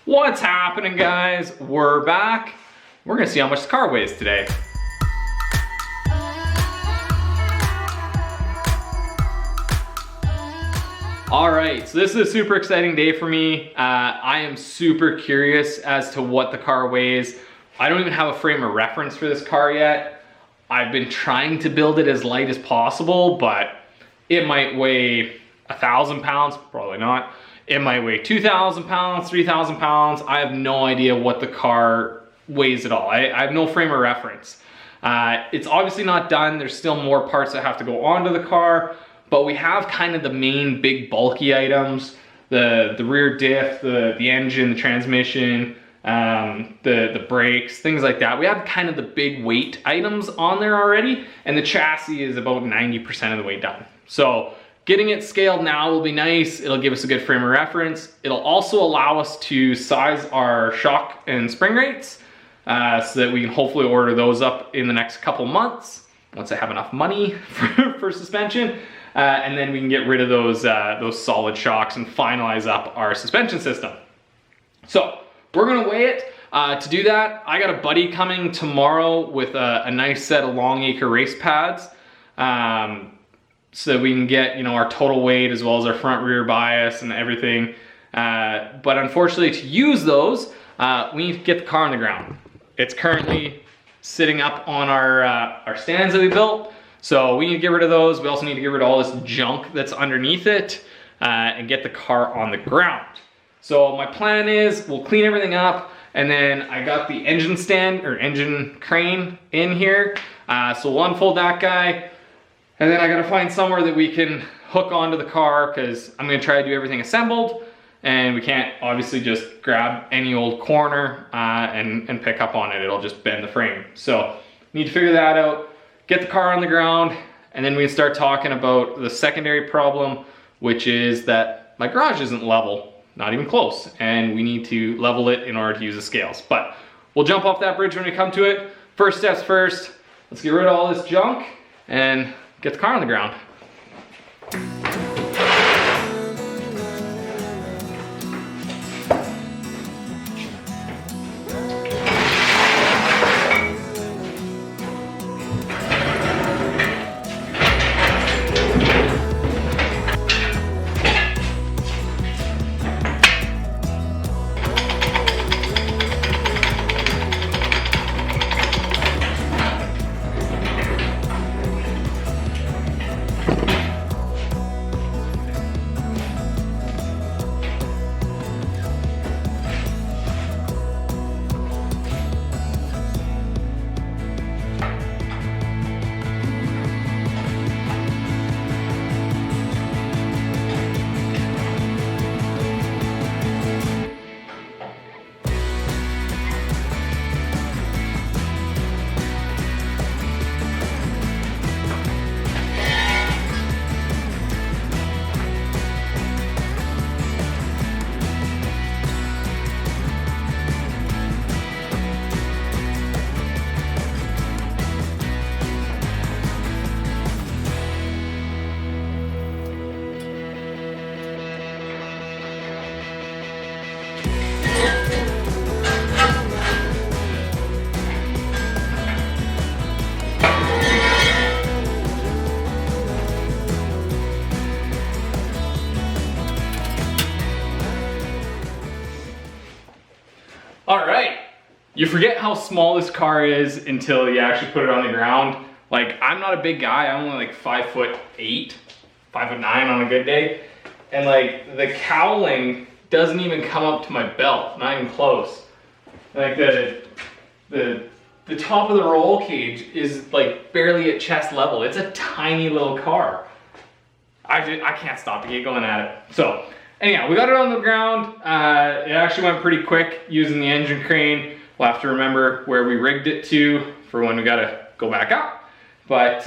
What's happening, guys? We're back. We're gonna see how much the car weighs today. All right, so this is a super exciting day for me. I am super curious as to what the car weighs. I don't even have a frame of reference for this car yet. I've been trying to build it as light as possible, but it might weigh 1,000 pounds, probably not. It might weigh 2,000 pounds, 3,000 pounds. I have no idea what the car weighs at all. I have no frame of reference. It's obviously not done. There's still more parts that have to go onto the car, but we have kind of the main big bulky items, the rear diff, the engine, the transmission, the brakes, things like that. We have kind of the big weight items on there already, and the chassis is about 90% of the way done. So getting it scaled now will be nice. It'll give us a good frame of reference. It'll also allow us to size our shock and spring rates so that we can hopefully order those up in the next couple months once I have enough money for suspension. And then we can get rid of those solid shocks and finalize up our suspension system. So we're gonna weigh it. To do that, I got a buddy coming tomorrow with a nice set of long acre race pads. So that we can get, our total weight as well as our front rear bias and everything. But unfortunately, to use those, we need to get the car on the ground. It's currently sitting up on our stands that we built. So we need to get rid of those. We also need to get rid of all this junk that's underneath it and get the car on the ground. So my plan is we'll clean everything up, and then I got the engine stand or engine crane in here. So we'll unfold that guy. And then I gotta find somewhere that we can hook onto the car, because I'm gonna try to do everything assembled, and we can't obviously just grab any old corner and pick up on it. It'll just bend the frame. So need to figure that out, get the car on the ground, and then we can start talking about the secondary problem, which is that my garage isn't level, not even close, and we need to level it in order to use the scales. But we'll jump off that bridge when we come to it. First steps first, let's get rid of all this junk and get the car on the ground. All right, you forget how small this car is until you actually put it on the ground. Like, I'm not a big guy, I'm only like 5'8", 5'9" on a good day. And like, the cowling doesn't even come up to my belt, not even close. Like the top of the roll cage is like barely at chest level. It's a tiny little car. I can't stop to get going at it. So anyhow, we got it on the ground. It actually went pretty quick using the engine crane. We'll have to remember where we rigged it to for when we gotta go back up. But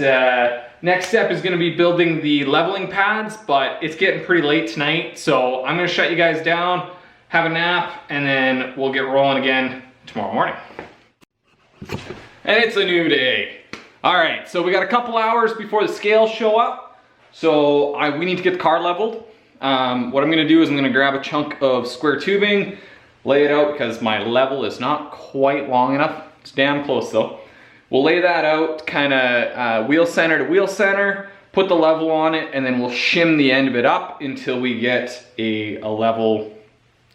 next step is gonna be building the leveling pads, but it's getting pretty late tonight, so I'm gonna shut you guys down, have a nap, and then we'll get rolling again tomorrow morning. And it's a new day. All right, so we got a couple hours before the scales show up, so we need to get the car leveled. What I'm gonna do is I'm gonna grab a chunk of square tubing, lay it out because my level is not quite long enough. It's damn close though. We'll lay that out kind of wheel center to wheel center, put the level on it, and then we'll shim the end of it up until we get a level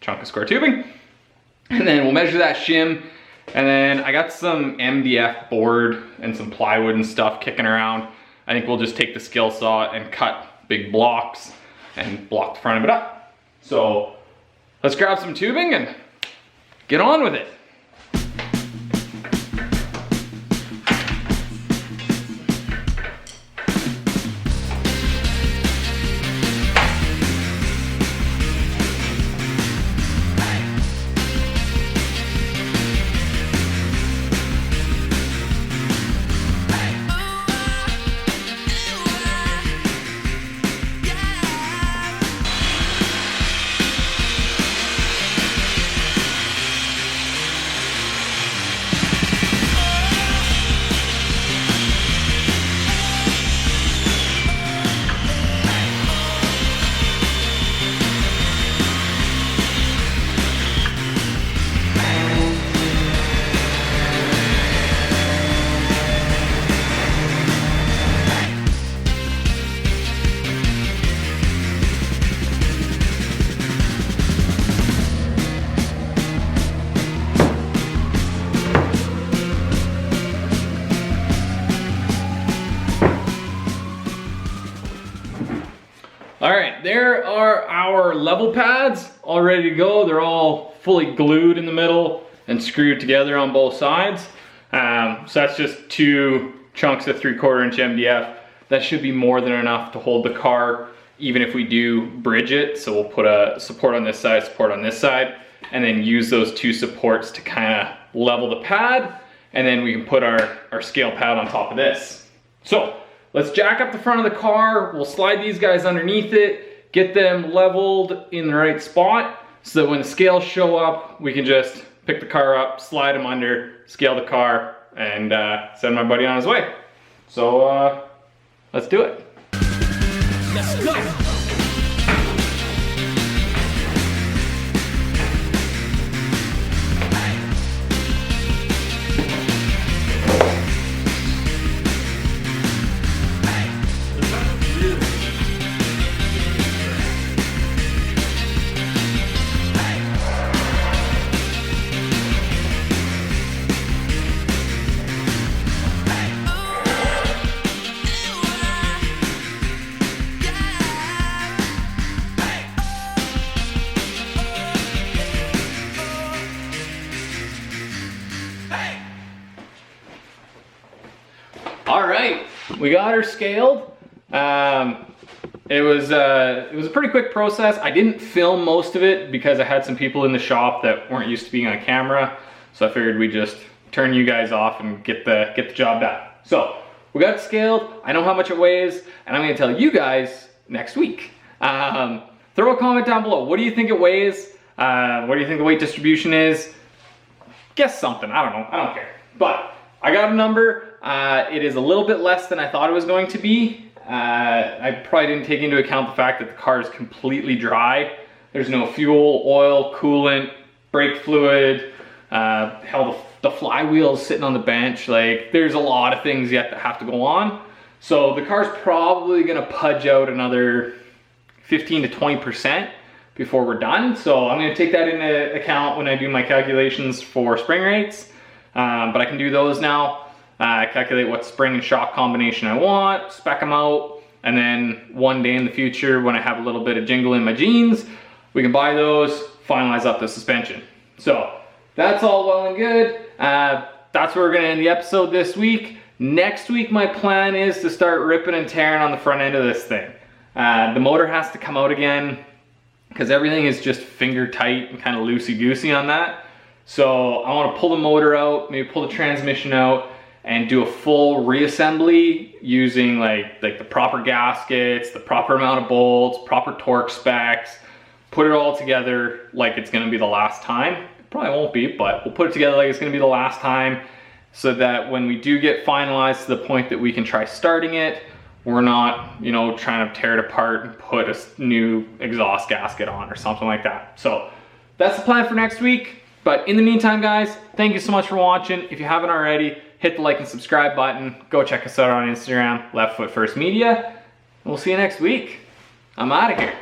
chunk of square tubing. And then we'll measure that shim. And then I got some MDF board and some plywood and stuff kicking around. I think we'll just take the skill saw and cut big blocks and block the front of it up. So let's grab some tubing and get on with it. All right, there are our level pads all ready to go. They're all fully glued in the middle and screwed together on both sides. So that's just 2 chunks of 3/4 inch MDF. That should be more than enough to hold the car, even if we do bridge it. So we'll put a support on this side, support on this side, and then use those 2 supports to kind of level the pad. And then we can put our scale pad on top of this. So let's jack up the front of the car. We'll slide these guys underneath it, get them leveled in the right spot so that when the scales show up, we can just pick the car up, slide them under, scale the car, and send my buddy on his way. So let's do it. Let's go. All right, we got her scaled. It was a pretty quick process. I didn't film most of it because I had some people in the shop that weren't used to being on camera. So I figured we'd just turn you guys off and get the job done. So we got it scaled. I know how much it weighs, and I'm gonna tell you guys next week. Throw a comment down below. What do you think it weighs? What do you think the weight distribution is? Guess something, I don't know, I don't care. But I got a number. It is a little bit less than I thought it was going to be. I probably didn't take into account the fact that the car is completely dry. There's no fuel, oil, coolant, brake fluid, hell, the flywheel's sitting on the bench. Like, there's a lot of things yet that have to go on. So the car's probably gonna pudge out another 15 to 20% before we're done. So I'm gonna take that into account when I do my calculations for spring rates. But I can do those now. Calculate what spring and shock combination I want, spec them out, and then one day in the future when I have a little bit of jingle in my jeans, we can buy those, finalize up the suspension. So that's all well and good. That's where we're gonna end the episode this week. Next week, my plan is to start ripping and tearing on the front end of this thing. The motor has to come out again because everything is just finger tight and kind of loosey-goosey on that. So I want to pull the motor out, maybe pull the transmission out, and do a full reassembly using like the proper gaskets, the proper amount of bolts, proper torque specs, put it all together like it's gonna be the last time. It probably won't be, but we'll put it together like it's gonna be the last time so that when we do get finalized to the point that we can try starting it, we're not, you know, trying to tear it apart and put a new exhaust gasket on or something like that. So that's the plan for next week. But in the meantime, guys, thank you so much for watching. If you haven't already, hit the like and subscribe button. Go check us out on Instagram, Left Foot First Media. And we'll see you next week. I'm out of here.